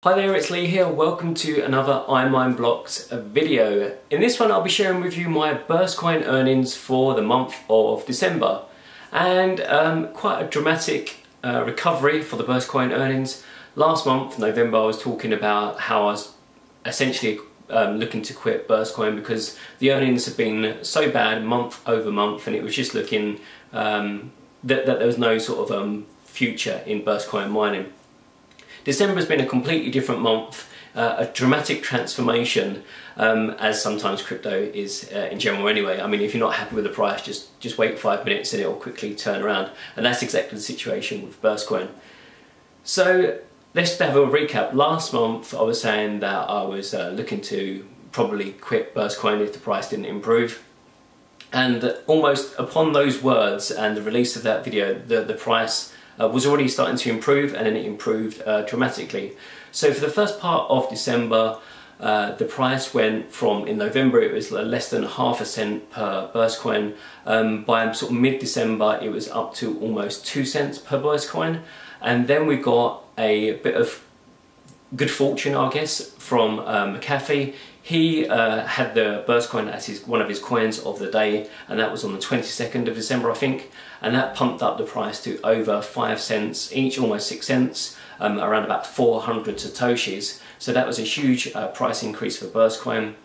Hi there, it's Lee here. Welcome to another iMineBlocks video. In this one I'll be sharing with you my Burstcoin earnings for the month of December. And quite a dramatic recovery for the Burstcoin earnings. Last month, November, I was talking about how I was essentially looking to quit Burstcoin because the earnings have been so bad month over month, and it was just looking that there was no sort of future in Burstcoin mining. December has been a completely different month, a dramatic transformation, as sometimes crypto is in general anyway. I mean, if you're not happy with the price, just wait 5 minutes and it will quickly turn around. And that's exactly the situation with Burstcoin. So let's have a recap. Last month I was saying that I was looking to probably quit Burstcoin if the price didn't improve. And almost upon those words and the release of that video, the price was already starting to improve, and then it improved dramatically. So for the first part of December, the price went from, in November it was less than ½ cent per Burstcoin. By sort of mid-December it was up to almost 2 cents per Burstcoin. And then we got a bit of good fortune, I guess, from McAfee. He had the Burstcoin as one of his coins of the day, and that was on the 22nd of December, I think, and that pumped up the price to over 5 cents each, almost 6 cents, around about 400 Satoshis. So that was a huge price increase for Burstcoin.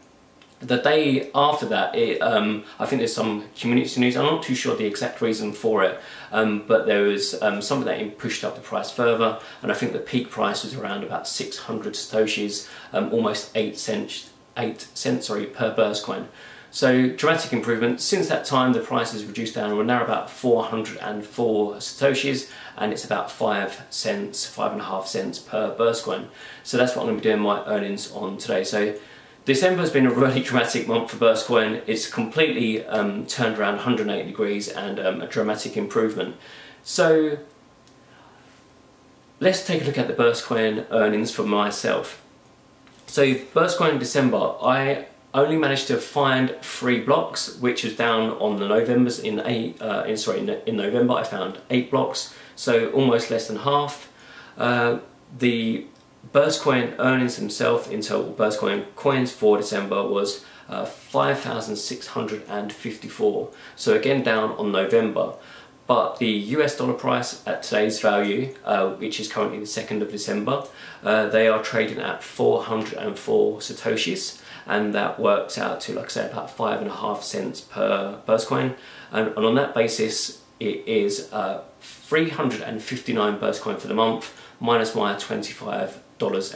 The day after that, I think there's some community news. I'm not too sure the exact reason for it, but there was something that pushed up the price further, and I think the peak price was around about 600 Satoshis, almost 8 cents per Burstcoin. So dramatic improvement. Since that time the price has reduced down. We're now about 404 Satoshis, and it's about 5 cents, 5.5 cents per Burstcoin. So that's what I'm going to be doing my earnings on today. So December has been a really dramatic month for Burstcoin. It's completely turned around 180 degrees and a dramatic improvement. So let's take a look at the Burstcoin earnings for myself. So Burstcoin in December, I only managed to find 3 blocks, which was down on the November's. In November I found 8 blocks, so almost less than half. The Burstcoin earnings themselves in total, Burstcoin coins for December, was 5,654. So again down on November. But the US dollar price at today's value, which is currently the 2nd of December, they are trading at 404 Satoshis, and that works out to, like I said, about 5.5 cents per Burstcoin. And on that basis, it is 359 Burstcoin for the month, minus my $25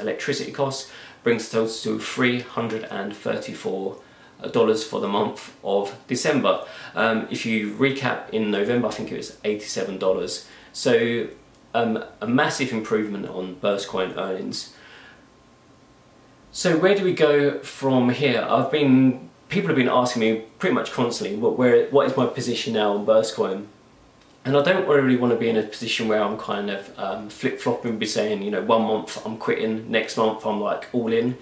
electricity costs, brings the total to $334 for the month of December. If you recap, in November I think it was $87. So a massive improvement on Burstcoin earnings. So where do we go from here? People have been asking me pretty much constantly what is my position now on Burstcoin. And I don't really want to be in a position where I'm kind of flip-flopping, be saying, you know, 1 month I'm quitting, next month I'm like all in.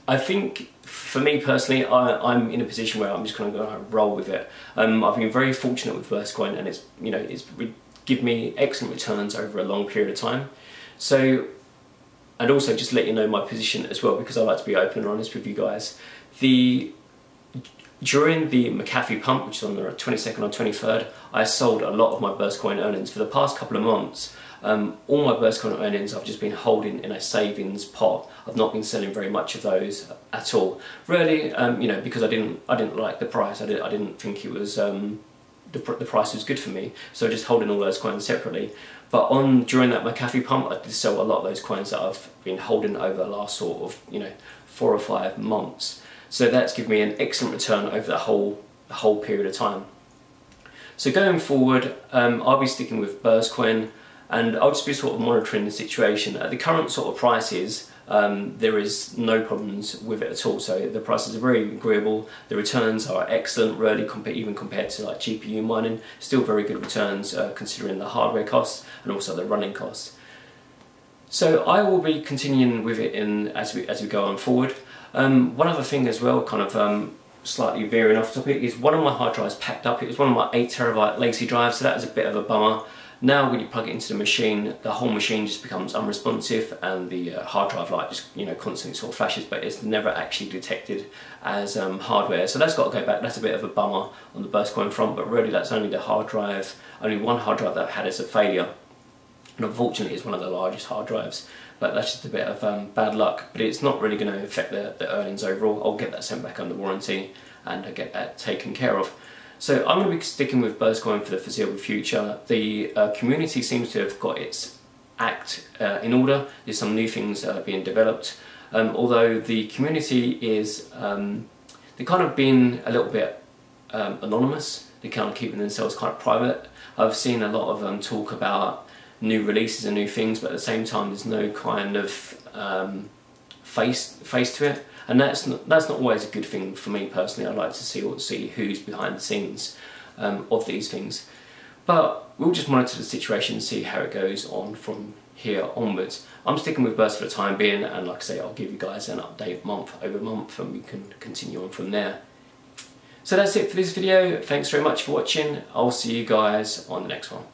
I think for me personally, I'm in a position where I'm just going to go and roll with it. I've been very fortunate with Burstcoin, and it's given me excellent returns over a long period of time. So, and also just let you know my position as well, because I like to be open and honest with you guys. During the McAfee pump, which is on the 22nd or 23rd, I sold a lot of my Burstcoin earnings. For the past couple of months, all my Burstcoin earnings I've just been holding in a savings pot. I've not been selling very much of those at all. Really, you know, because I didn't like the price. I didn't think it was the price was good for me. So just holding all those coins separately. But during that McAfee pump, I did sell a lot of those coins that I've been holding over the last sort of 4 or 5 months. So that's given me an excellent return over the whole period of time. So going forward, I'll be sticking with Burstcoin, and I'll just be sort of monitoring the situation. At the current sort of prices, there is no problems with it at all. So the prices are very agreeable, the returns are excellent, really, even compared to like GPU mining. Still very good returns considering the hardware costs and also the running costs. So I will be continuing with it as we go on forward. One other thing as well, kind of slightly veering off topic, is one of my hard drives packed up. It was one of my 8 terabyte Lacie drives, so that was a bit of a bummer. Now when you plug it into the machine, the whole machine just becomes unresponsive, and the hard drive light just constantly sort of flashes, but it's never actually detected as hardware. So that's got to go back. That's a bit of a bummer on the Burstcoin front, but really that's only the hard drive, only one hard drive that I've had as a failure. And unfortunately it's one of the largest hard drives, but that's just a bit of bad luck. But it's not really going to affect the earnings overall. I'll get that sent back under warranty and get that taken care of. So I'm going to be sticking with Burstcoin for the foreseeable future. The community seems to have got its act in order. There's some new things being developed. Although the community is, they're kind of being a little bit anonymous. They're kind of keeping themselves quite private. I've seen a lot of talk about new releases and new things, but at the same time there's no kind of face to it. And that's not always a good thing for me personally. I like to see who's behind the scenes of these things. But we'll just monitor the situation and see how it goes on from here onwards. I'm sticking with Burst for the time being, and like I say, I'll give you guys an update month over month, and we can continue on from there. So that's it for this video. Thanks very much for watching. I'll see you guys on the next one.